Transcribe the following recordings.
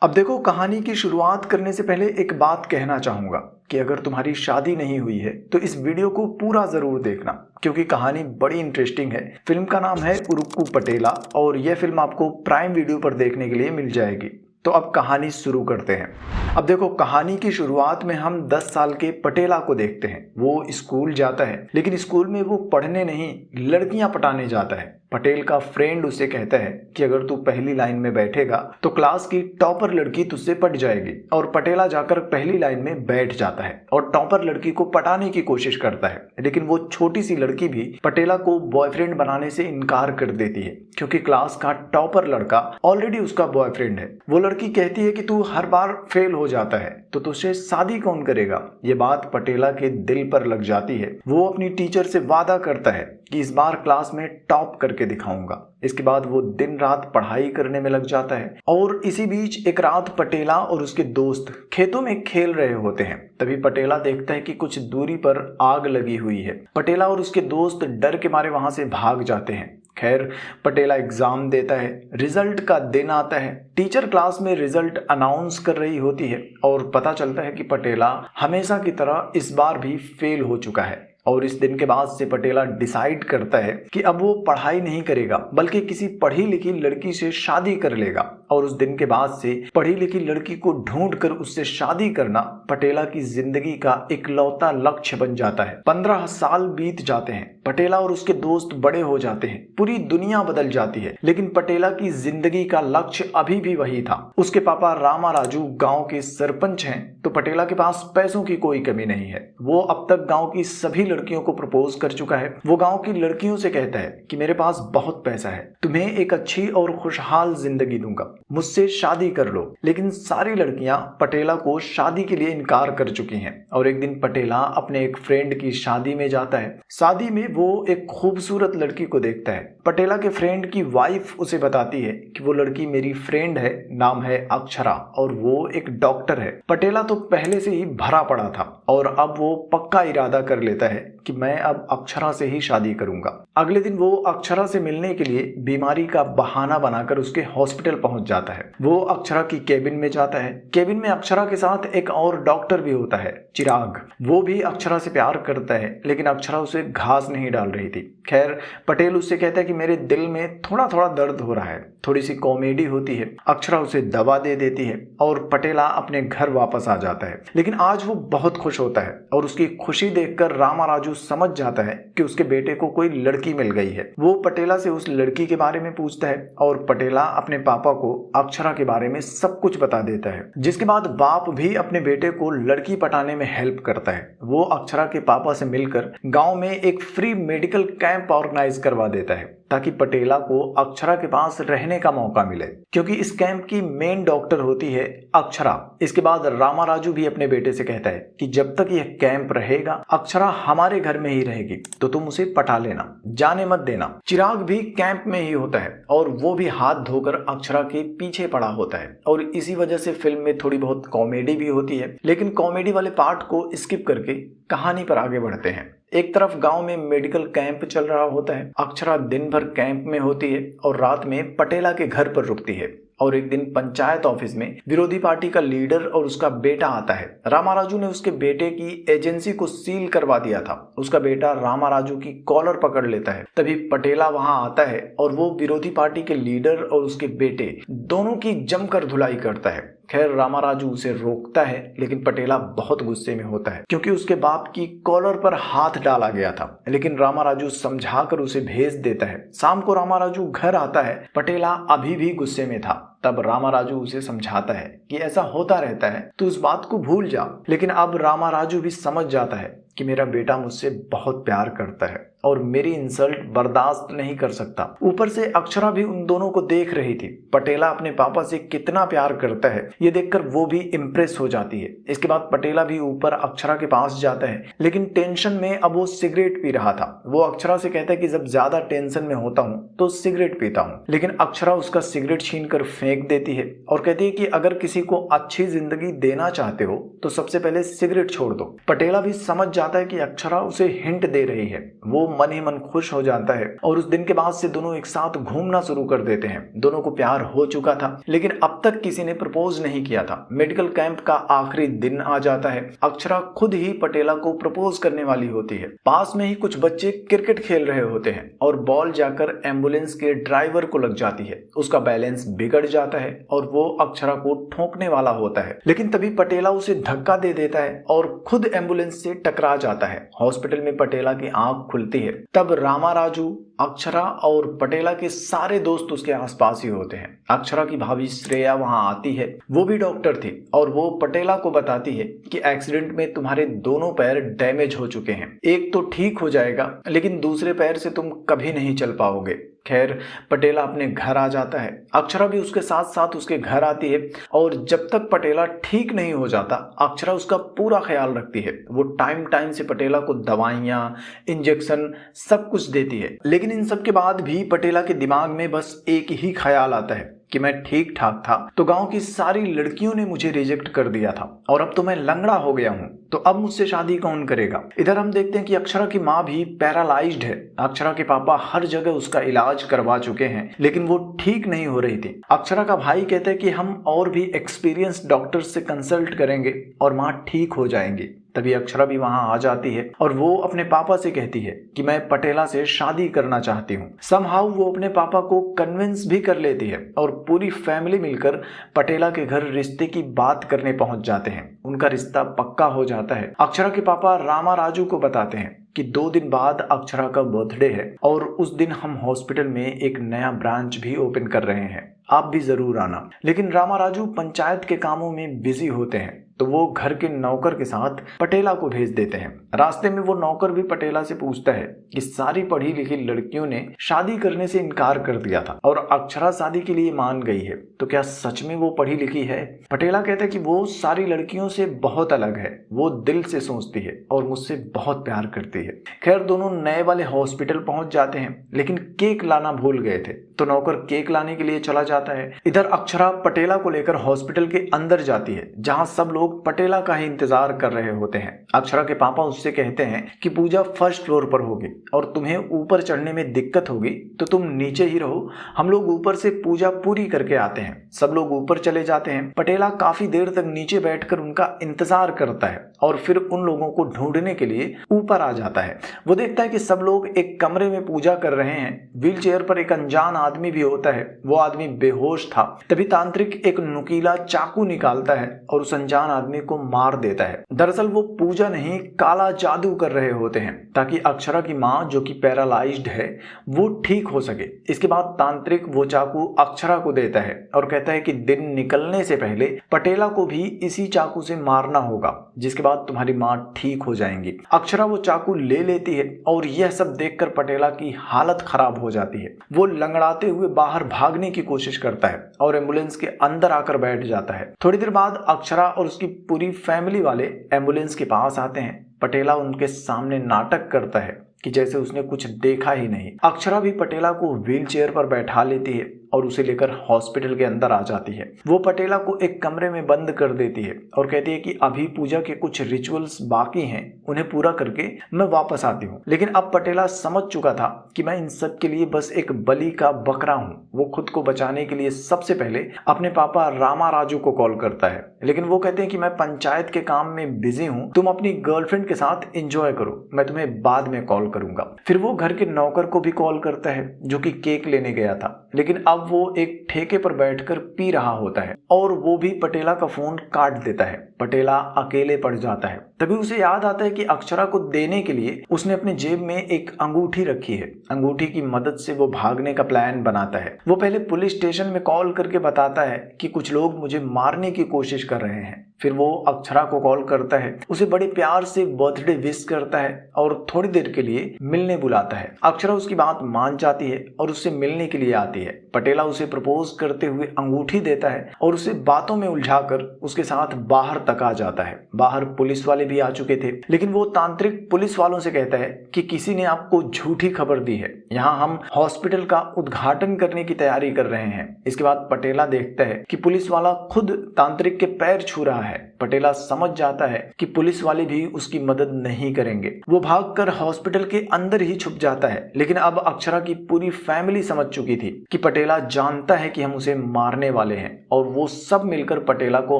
अब देखो, कहानी की शुरुआत करने से पहले एक बात कहना चाहूंगा कि अगर तुम्हारी शादी नहीं हुई है तो इस वीडियो को पूरा जरूर देखना, क्योंकि कहानी बड़ी इंटरेस्टिंग है। फिल्म का नाम है उरुक्कू पटेला और यह फिल्म आपको प्राइम वीडियो पर देखने के लिए मिल जाएगी। तो अब कहानी शुरू करते हैं। अब देखो, कहानी की शुरुआत में हम 10 साल के पटेला को देखते हैं। वो स्कूल जाता है, लेकिन स्कूल में वो पढ़ने नहीं, लड़कियां पटाने जाता है। पटेल का फ्रेंड उसे कहता है कि अगर तू पहली लाइन में बैठेगा तो क्लास की टॉपर लड़की तुझसे पट जाएगी। और पटेला जाकर पहली लाइन में बैठ जाता है और टॉपर लड़की को पटाने की कोशिश करता है, लेकिन वो छोटी सी लड़की भी पटेला को बॉयफ्रेंड बनाने से इनकार कर देती है, क्योंकि क्लास का टॉपर लड़का ऑलरेडी उसका बॉयफ्रेंड है। वो लड़की कहती है कि तू हर बार फेल हो जाता है तो तुझसे शादी कौन करेगा। ये बात पटेला के दिल पर लग जाती है। वो अपनी टीचर से वादा करता है कि इस बार क्लास में टॉप करके दिखाऊंगा। इसके बाद वो दिन रात पढ़ाई करने में लग जाता है। और इसी बीच एक रात पटेला और उसके दोस्त खेतों में खेल रहे होते हैं। तभी पटेला देखता है कि कुछ दूरी पर आग लगी हुई है। पटेला और उसके दोस्त डर के मारे वहां से भाग जाते हैं। खैर, पटेला एग्जाम देता है। रिजल्ट का दिन आता है। टीचर क्लास में रिजल्ट अनाउंस कर रही होती है और पता चलता है कि पटेला हमेशा की तरह इस बार भी फेल हो चुका है। और इस दिन के बाद से पटेला डिसाइड करता है कि अब वो पढ़ाई नहीं करेगा, बल्कि किसी पढ़ी लिखी लड़की से शादी कर लेगा। और उस दिन के बाद से पढ़ी लिखी लड़की को ढूंढकर उससे शादी करना पटेला की जिंदगी का इकलौता लक्ष्य बन जाता है। 15 साल बीत जाते हैं। पटेला और उसके दोस्त बड़े हो जाते हैं। पूरी दुनिया बदल जाती है, लेकिन पटेला की जिंदगी का लक्ष्य अभी भी वही था। उसके पापा रामा राजू गांव के सरपंच हैं, तो पटेला के पास पैसों की कोई कमी नहीं है। वो अब तक गांव की सभी लड़कियों को प्रपोज कर चुका है। वो गांव की लड़कियों से कहता है कि मेरे पास बहुत पैसा है, तुम्हें एक अच्छी और खुशहाल जिंदगी दूंगा, मुझसे शादी कर लो। लेकिन सारी लड़कियां पटेला को शादी के लिए इनकार कर चुकी हैं। और एक दिन पटेला अपने एक फ्रेंड की शादी में जाता है। शादी में वो एक खूबसूरत लड़की को देखता है। पटेला के फ्रेंड की वाइफ उसे बताती है कि वो लड़की मेरी फ्रेंड है, नाम है अक्षरा, और वो एक डॉक्टर है। पटेला तो पहले से ही भरा पड़ा था और अब वो पक्का इरादा कर लेता है कि मैं अब अक्षरा से ही शादी करूंगा। अगले दिन वो अक्षरा से मिलने के लिए बीमारी का बहाना बनाकर उसके हॉस्पिटल पहुंच जाता है। वो अक्षरा की केबिन में जाता है। केबिन में अक्षरा के साथ एक और डॉक्टर भी होता है, चिराग। वो भी अक्षरा से प्यार करता है, लेकिन अक्षरा उसे घास नहीं डाल रही थी। खैर, पटेल उससे कहता है कि मेरे दिल में थोड़ा थोड़ा दर्द हो रहा है। थोड़ी सी कॉमेडी होती है। अक्षरा उसे दवा दे देती है और पटेला अपने घर वापस आ जाता है। लेकिन आज वो बहुत खुश होता है और उसकी खुशी देखकर रामा राजू समझ जाता है कि उसके बेटे को कोई लड़की मिल गई है। वो पटेला से उस लड़की के बारे में पूछता है और पटेला अपने पापा को अक्षरा के बारे में सब कुछ बता देता है। जिसके बाद बाप भी अपने बेटे को लड़की पटाने में हेल्प करता है। वो अक्षरा के पापा से मिलकर गांव में एक फ्री मेडिकल कैंप ऑर्गेनाइज करवा देता है, ताकि पटेला को अक्षरा के पास रहने का मौका मिले, क्योंकि इस कैंप की मेन डॉक्टर होती है अक्षरा। इसके बाद रामा राजू भी अपने बेटे से कहता है कि जब तक यह कैंप रहेगा अक्षरा हमारे घर में ही रहेगी, तो तुम उसे पटा लेना, जाने मत देना। चिराग भी कैंप में ही होता है और वो भी हाथ धोकर अक्षरा के पीछे पड़ा होता है। और इसी वजह से फिल्म में थोड़ी बहुत कॉमेडी भी होती है, लेकिन कॉमेडी वाले पार्ट को स्किप करके कहानी पर आगे बढ़ते हैं। एक तरफ गांव में मेडिकल कैंप चल रहा होता है। अक्षरा दिन भर कैंप में होती है और रात में पटेला के घर पर रुकती है। और एक दिन पंचायत ऑफिस में विरोधी पार्टी का लीडर और उसका बेटा आता है। रामा राजू ने उसके बेटे की एजेंसी को सील करवा दिया था। उसका बेटा रामा राजू की कॉलर पकड़ लेता है। तभी पटेला वहां आता है और वो विरोधी पार्टी के लीडर और उसके बेटे दोनों की जमकर धुलाई करता है। खैर, रामा राजू उसे रोकता है, लेकिन पटेला बहुत गुस्से में होता है, क्योंकि उसके बाप की कॉलर पर हाथ डाला गया था। लेकिन रामा राजू समझाकर उसे भेज देता है। शाम को रामा राजू घर आता है। पटेला अभी भी गुस्से में था। तब रामा राजू उसे समझाता है कि ऐसा होता रहता है, तू उस बात को भूल जा। लेकिन अब रामा राजू भी समझ जाता है कि मेरा बेटा मुझसे बहुत प्यार करता है और मेरी इंसल्ट बर्दाश्त नहीं कर सकता। ऊपर से अक्षरा भी उन दोनों को देख रही थी। पटेला अपने पापा से कितना प्यार करता है ये देखकर वो भी इम्प्रेस हो जाती है। इसके बाद पटेला भी ऊपर अक्षरा के पास जाता है, लेकिन टेंशन में अब वो सिगरेट पी रहा था। वो अक्षरा से कहता है कि जब ज्यादा टेंशन में होता हूँ तो सिगरेट पीता हूँ। लेकिन अक्षरा उसका सिगरेट छीन कर फेंक देती है और कहती है कि अगर किसी को अच्छी जिंदगी देना चाहते हो तो सबसे पहले सिगरेट छोड़ दो। पटेला भी समझ जाता है कि अक्षरा उसे हिंट दे रही है। वो मन ही मन खुश हो जाता है और उस दिन के बाद से दोनों एक साथ घूमना शुरू कर देते हैं। दोनों को प्यार हो चुका था, लेकिन अब तक किसी ने प्रपोज नहीं किया था। मेडिकल कैंप का आखिरी दिन आ जाता है। अक्षरा खुद ही पटेला को प्रपोज करने वाली होती है। पास में ही कुछ बच्चे क्रिकेट खेल रहे होते हैं और बॉल जाकर एम्बुलेंस के ड्राइवर को लग जाती है। उसका बैलेंस बिगड़ जाता है और वो अक्षरा को ठोकने वाला होता है, लेकिन तभी पटेला उसे धक्का दे देता है और खुद एम्बुलेंस से टकरा जाता है। हॉस्पिटल में पटेला की आंख खुलती है। तब रामा राजू, अक्षरा और पटेला के सारे दोस्त उसके आसपास ही होते हैं। अक्षरा की भाभी श्रेया वहां आती है। वो भी डॉक्टर थी और वो पटेला को बताती है कि एक्सीडेंट में तुम्हारे दोनों पैर डैमेज हो चुके हैं। एक तो ठीक हो जाएगा, लेकिन दूसरे पैर से तुम कभी नहीं चल पाओगे। खैर, पटेला अपने घर आ जाता है। अक्षरा भी उसके साथ साथ उसके घर आती है और जब तक पटेला ठीक नहीं हो जाता, अक्षरा उसका पूरा ख्याल रखती है। वो टाइम टाइम से पटेला को दवाइयाँ, इंजेक्शन सब कुछ देती है। लेकिन इन सब के बाद भी पटेला के दिमाग में बस एक ही ख्याल आता है कि मैं ठीक ठाक था तो गांव की सारी लड़कियों ने मुझे रिजेक्ट कर दिया था और अब तो मैं लंगड़ा हो गया हूं, तो अब मुझसे शादी कौन करेगा। इधर हम देखते हैं कि अक्षरा की माँ भी पैरालाइज्ड है। अक्षरा के पापा हर जगह उसका इलाज करवा चुके हैं, लेकिन वो ठीक नहीं हो रही थी। अक्षरा का भाई कहता है कि हम और भी एक्सपीरियंस डॉक्टर से कंसल्ट करेंगे और माँ ठीक हो जाएंगी। तभी अक्षरा भी वहां आ जाती है और वो अपने पापा से कहती है कि मैं पटेला से शादी करना चाहती हूँ। समहाउ वो अपने पापा को कन्विंस भी कर लेती है और पूरी फैमिली मिलकर पटेला के घर रिश्ते की बात करने पहुंच जाते हैं। उनका रिश्ता पक्का हो जाता है। अक्षरा के पापा रामा राजू को बताते हैं कि 2 दिन बाद अक्षरा का बर्थडे है और उस दिन हम हॉस्पिटल में एक नया ब्रांच भी ओपन कर रहे हैं, आप भी जरूर आना। लेकिन रामा राजू पंचायत के कामों में बिजी होते हैं, तो वो घर के नौकर के साथ पटेला को भेज देते हैं। रास्ते में वो नौकर भी पटेला से पूछता है कि सारी पढ़ी लिखी लड़कियों ने शादी करने से इनकार कर दिया था और अक्षरा शादी के लिए मान गई है, तो क्या सच में वो पढ़ी लिखी है। पटेला कहता है कि वो सारी लड़कियों से बहुत अलग है, वो दिल से सोचती है और मुझसे बहुत प्यार करती है। खैर, दोनों नए वाले हॉस्पिटल पहुंच जाते हैं, लेकिन केक लाना भूल गए थे, तो नौकर केक लाने के लिए चला जाता है। इधर अक्षरा पटेला को लेकर हॉस्पिटल के अंदर जाती है, जहां सब लोग पटेला का ही इंतजार कर रहे होते हैं। अक्षरा के पापा उससे कहते हैं कि पूजा फर्स्ट फ्लोर पर होगी और तुम्हें ऊपर चढ़ने में दिक्कत होगी तो तुम नीचे ही रहो, हम लोग ऊपर से पूजा पूरी करके आते हैं। सब लोग ऊपर चले जाते हैं। पटेला काफी देर तक नीचे बैठकर उनका इंतजार करता है और फिर उन लोगों को ढूंढने के लिए ऊपर आ जाता है। वो देखता है कि सब लोग एक कमरे में पूजा कर रहे हैं। व्हील चेयर पर एक अनजान आदमी भी होता है। वो आदमी बेहोश था। तभी तांत्रिक एक नुकीला चाकू निकालता है और उस अनजान आदमी को मार देता है। दरअसल वो पूजा नहीं, काला जादू कर रहे होते हैं ताकि अक्षरा की माँ, जो कि पैरालाइज्ड है, वो ठीक हो सके। इसके बाद तांत्रिक वो चाकू अक्षरा को देता है और कहता है कि दिन निकलने से पहले पटेला को भी इसी चाकू से मारना होगा, जिसके बाद तुम्हारी माँ ठीक हो जाएंगी। अक्षरा वो चाकू ले लेती है और यह सब देखकर पटेला की हालत खराब हो जाती है। वो लंगड़ाते हुए बाहर भागने की कोशिश करता है और एम्बुलेंस के अंदर आकर बैठ जाता है। थोड़ी देर बाद अक्षरा और उसकी पूरी फैमिली वाले एम्बुलेंस के पास आते हैं। पटेला उनके सामने नाटक करता है कि जैसे उसने कुछ देखा ही नहीं। अक्षरा भी पटेला को व्हील चेयर पर बैठा लेती है और उसे लेकर हॉस्पिटल के अंदर आ जाती है। वो पटेला को एक कमरे में बंद कर देती है और कहती है कि अभी पूजा के कुछ रिचुअल्स बाकी हैं, उन्हें पूरा करके मैं वापस आती हूँ। लेकिन अब पटेला समझ चुका था कि मैं इन सब के लिए बस एक बलि का बकरा हूँ। वो खुद को बचाने के लिए सबसे पहले अपने पापा रामा राजू को कॉल करता है, लेकिन वो कहते हैं कि मैं पंचायत के काम में बिजी हूँ, तुम अपनी गर्लफ्रेंड के साथ एंजॉय करो, मैं तुम्हें बाद में कॉल करूंगा। फिर वो घर के नौकर को भी कॉल करता है जो कि केक लेने गया था, लेकिन अब वो एक ठेके पर बैठकर पी रहा होता है और वो भी पटेला का फोन काट देता है। पटेला अकेले पड़ जाता है। तभी उसे याद आता है कि अक्षरा को देने के लिए उसने अपने जेब में एक अंगूठी रखी है। अंगूठी की मदद से वो भागने का प्लान बनाता है। वो पहले पुलिस स्टेशन में कॉल करके बताता है कि कुछ लोग मुझे मारने की कोशिश कर रहे हैं। फिर वो अक्षरा को कॉल करता है, उसे बड़े प्यार से बर्थडे विश करता है और थोड़ी देर के लिए मिलने बुलाता है। अक्षरा उसकी बात मान जाती है और उससे मिलने के लिए आती है। पटेला उसे प्रपोज करते हुए अंगूठी देता है और उसे बातों में उलझाकर उसके साथ बाहर तक आ जाता है। बाहर पुलिस वाले भी आ चुके थे, लेकिन वो तांत्रिक पुलिस वालों से कहता है कि किसी ने आपको झूठी खबर दी है, यहाँ हम हॉस्पिटल का उद्घाटन करने की तैयारी कर रहे हैं। इसके बाद पटेला देखता है कि पुलिस वाला खुद तांत्रिक के पैर छू रहा है है। पटेला समझ जाता है कि पुलिस वाले भी उसकी मदद नहीं करेंगे। वो भागकर हॉस्पिटल के अंदर ही छुप जाता है। लेकिन अब अक्षरा की पूरी फैमिली समझ चुकी थी कि पटेला जानता है कि हम उसे मारने वाले हैं और वो सब मिलकर पटेला को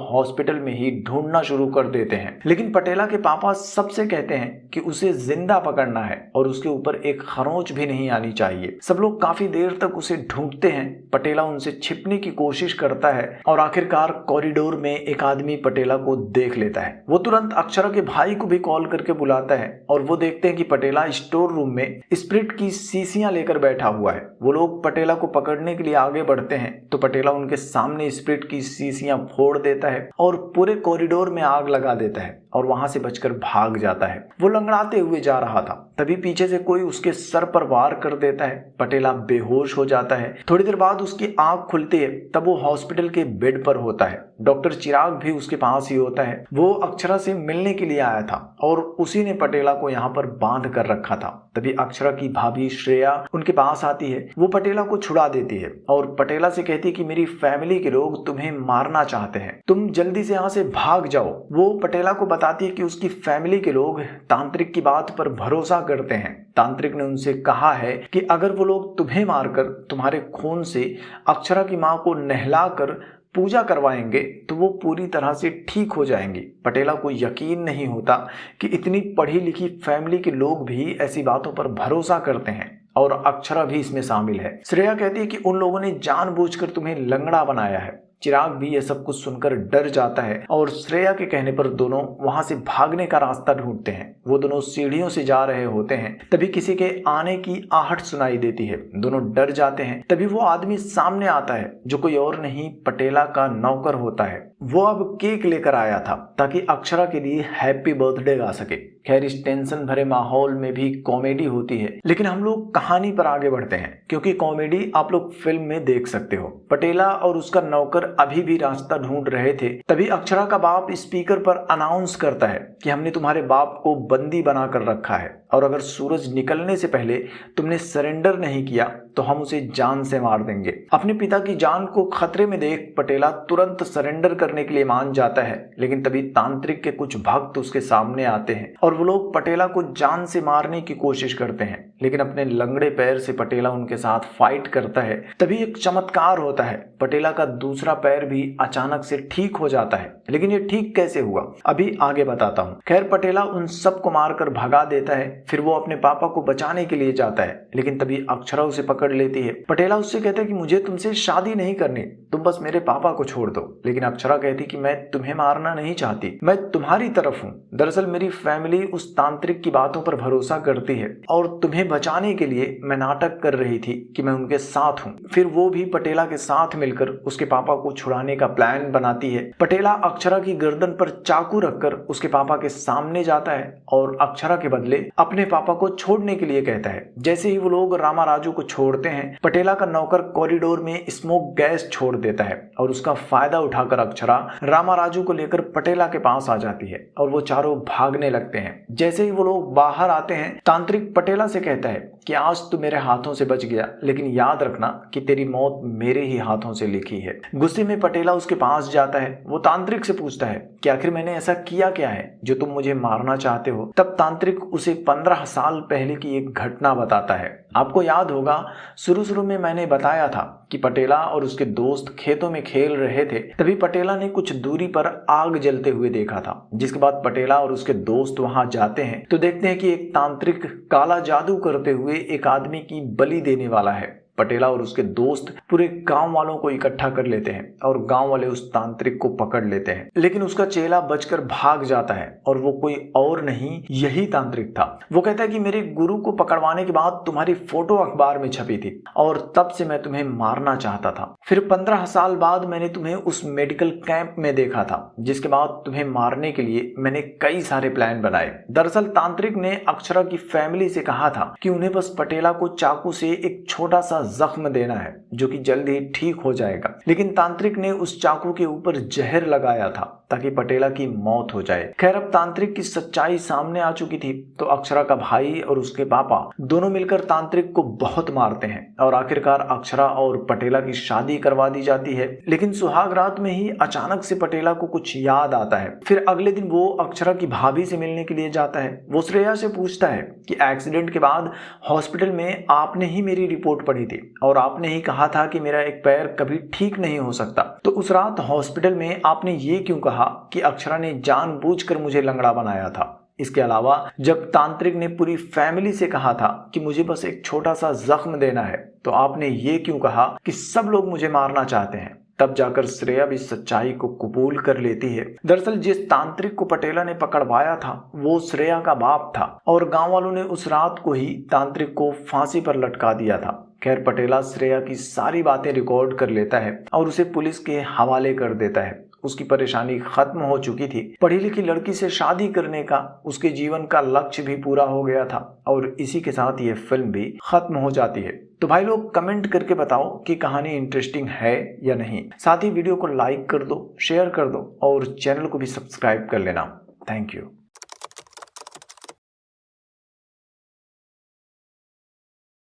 हॉस्पिटल में ही ढूंढना शुरू कर देते हैं। लेकिन पटेला के पापा सबसे कहते हैं कि उसे जिंदा पकड़ना है और उसके ऊपर एक खरोंच भी नहीं आनी चाहिए। सब लोग काफी देर तक उसे ढूंढते हैं। पटेला उनसे छिपने की कोशिश करता है और आखिरकार कॉरिडोर में एक आदमी पटेला को देख लेता है। वो तुरंत अक्षरा के भाई को भी कॉल करके बुलाता है और वो देखते हैं कि पटेला स्टोर रूम में स्प्रिट की शीशियां लेकर बैठा हुआ है। वो लोग पटेला को पकड़ने के लिए आगे बढ़ते हैं तो पटेला उनके सामने स्प्रिट की शीशियां फोड़ देता है और पूरे कॉरिडोर में आग लगा देता है और वहां से बचकर भाग जाता है। वो लंगड़ाते हुए जा रहा था, तभी पीछे से कोई उसके सर पर वार कर देता है। पटेला बेहोश हो जाता है। थोड़ी देर बाद उसकी आंख खुलती है, तब वो हॉस्पिटल के बेड पर होता है। डॉक्टर चिराग भी उसके पास ही होता है। वो अक्षरा से मिलने के लिए आया था और उसी ने पटेला को यहाँ पर बांध कर रखा था। तभी अक्षरा की भाभी श्रेया उनके पास आती है। वो पटेला को छुड़ा देती है और पटेला से कहती है कि मेरी फैमिली के लोग तुम्हें मारना चाहते हैं, तुम जल्दी से यहाँ से भाग जाओ। वो पटेला को बताती है कि उसकी फैमिली के लोग तांत्रिक की बात पर भरोसा करते हैं। तांत्रिक ने उनसे कहा है कि अगर वो लोग तुम्हें मारकर तुम्हारे खून से अक्षरा की मां को नहलाकर पूजा करवाएंगे तो वो पूरी तरह से ठीक हो जाएंगी। पटेला को यकीन नहीं होता कि इतनी पढ़ी लिखी फैमिली के लोग भी ऐसी बातों पर भरोसा करते हैं और अक्षरा भी इसमें शामिल है। श्रेया कहती है कि उन लोगों ने जानबूझकर तुम्हें लंगड़ा बनाया है। चिराग भी ये सब कुछ सुनकर डर जाता है और श्रेया के कहने पर दोनों वहां से भागने का रास्ता ढूंढते हैं। वो दोनों सीढ़ियों से जा रहे होते हैं, तभी किसी के आने की आहट सुनाई देती है। दोनों डर जाते हैं। तभी वो आदमी सामने आता है जो कोई और नहीं पटेला का नौकर होता है। वो अब केक लेकर आया था ताकि अक्षरा के लिए हैप्पी बर्थडे गा सके। खैर, इस टेंशन भरे माहौल में भी कॉमेडी होती है। लेकिन हम लोग कहानी पर आगे बढ़ते हैं क्योंकि कॉमेडी आप लोग फिल्म में देख सकते हो। पटेला और उसका नौकर अभी भी रास्ता ढूंढ रहे थे, तभी अक्षरा का बाप स्पीकर पर अनाउंस करता है कि हमने तुम्हारे बाप को बंदी बनाकर रखा है और अगर सूरज निकलने से पहले तुमने सरेंडर नहीं किया तो हम उसे जान से मार देंगे। अपने पिता की जान को खतरे में देख पटेला तुरंत सरेंडर करने के लिए मान जाता है। लेकिन तभी तांत्रिक के कुछ भक्त उसके सामने आते हैं और वो लोग पटेला को जान से मारने की कोशिश करते हैं। लेकिन अपने लंगड़े पैर से पटेला उनके साथ फाइट करता है। तभी एक चमत्कार होता है, पटेला का दूसरा पैर भी अचानक से ठीक हो जाता है। लेकिन ये ठीक कैसे हुआ अभी आगे बताता हूँ। खैर, पटेला उन सबको मारकर भगा देता है। फिर वो अपने पापा को बचाने के लिए जाता है। लेकिन तभी अक्षरा उसे पकड़ लेती है। पटेला उससे कहता है कि मुझे तुमसे शादी नहीं करनी, तुम बस मेरे पापा को छोड़ दो। लेकिन अक्षरा कहती कि मैं तुम्हें मारना नहीं चाहती, मैं तुम्हारी तरफ हूँ। दरअसल मेरी फैमिली उस तांत्रिक की बातों पर भरोसा करती है और तुम्हें बचाने के लिए मैं नाटक कर रही थी कि मैं उनके साथ हूँ। फिर वो भी पटेला के साथ मिलकर उसके पापा को छुड़ाने का प्लान बनाती है। पटेला अक्षरा की गर्दन पर चाकू रखकर उसके पापा के सामने जाता है और अक्षरा के बदले अपने पापा को छोड़ने के लिए कहता है। जैसे ही वो लोग रामा राजू को छोड़ते हैं, पटेला का नौकर कॉरिडोर में स्मोक गैस छोड़ देता है और उसका फायदा उठाकर अक्षरा रामा राजू को लेकर पटेला के पास आ जाती है और वो चारों भागने लगते हैं। जैसे ही वो लोग बाहर आते हैं, तांत्रिक पटेला से कहता है कि आज तू मेरे हाथों से बच गया, लेकिन याद रखना कि तेरी मौत मेरे ही हाथों से लिखी है। गुस्से में पटेला उसके पास जाता है। वो तांत्रिक से पूछता है कि आखिर मैंने ऐसा किया क्या है जो तुम मुझे मारना चाहते हो। तब तांत्रिक उसे 15 साल पहले की एक घटना बताता है। आपको याद होगा, शुरू में मैंने बताया था कि पटेला और उसके दोस्त खेतों में खेल रहे थे। तभी पटेला ने कुछ दूरी पर आग जलते हुए देखा था। जिसके बाद पटेला और उसके दोस्त वहां जाते हैं तो देखते हैं कि एक तांत्रिक काला जादू करते हुए एक आदमी की बलि देने वाला है। पटेला और उसके दोस्त पूरे गांव वालों को इकट्ठा कर लेते हैं और गांव वाले उस तांत्रिक को पकड़ लेते हैं। लेकिन उसका चेला बचकर भाग जाता है और वो कोई और नहीं, यही तांत्रिक था। वो कहता है कि मेरे गुरु को पकड़वाने के बाद तुम्हारी फोटो अखबार में छपी थी और तब से मैं तुम्हें मारना चाहता था। फिर 15 साल बाद मैंने तुम्हें उस मेडिकल कैंप में देखा था, जिसके बाद तुम्हें मारने के लिए मैंने कई सारे प्लान बनाए। दरअसल तांत्रिक ने अक्षरा की फैमिली से कहा था कि उन्हें बस पटेला को चाकू से एक छोटा सा जख्म देना है जो कि जल्द ही ठीक हो जाएगा, लेकिन तांत्रिक ने उस चाकू के ऊपर जहर लगाया था ताकि पटेला की मौत हो जाए। खैर, अब तांत्रिक की सच्चाई सामने आ चुकी थी तो अक्षरा का भाई और उसके पापा दोनों मिलकर तांत्रिक को बहुत मारते हैं और आखिरकार अक्षरा और पटेला की शादी करवा दी जाती है। लेकिन सुहाग रात में ही अचानक से पटेला को कुछ याद आता है। फिर अगले दिन वो अक्षरा की भाभी से मिलने के लिए जाता है। वो श्रेया से पूछता है कि एक्सीडेंट के बाद हॉस्पिटल में आपने ही मेरी रिपोर्ट पढ़ी थी और आपने ही कहा था कि मेरा एक पैर कभी ठीक नहीं हो सकता, तो उस रात हॉस्पिटल में आपने ये क्यों कहा कि अक्षरा ने जानबूझकर मुझे लंगड़ा बनाया था। इसके अलावा जब तांत्रिक ने पूरी फैमिली से कहा था कि मुझे बस एक छोटा सा जख्म देना है, तो आपने ये क्यों कहा कि सब लोग मुझे मारना चाहते हैं। तब जाकर श्रेया भी सच्चाई को कबूल कर लेती है। दरअसल जिस तांत्रिक को पटेला ने पकड़वाया था वो श्रेया का बाप था और गांव वालों ने उस रात को ही तांत्रिक को फांसी पर लटका दिया था। खैर, पटेला श्रेया की सारी बातें रिकॉर्ड कर लेता है और उसे पुलिस के हवाले कर देता है। उसकी परेशानी खत्म हो चुकी थी। पढ़ी लिखी लड़की से शादी करने का उसके जीवन का लक्ष्य भी पूरा हो गया था और इसी के साथ ये फिल्म भी खत्म हो जाती है। तो भाई लोग कमेंट करके बताओ कि कहानी इंटरेस्टिंग है या नहीं। साथ ही वीडियो को लाइक कर दो, शेयर कर दो और चैनल को भी सब्सक्राइब कर लेना। Thank you.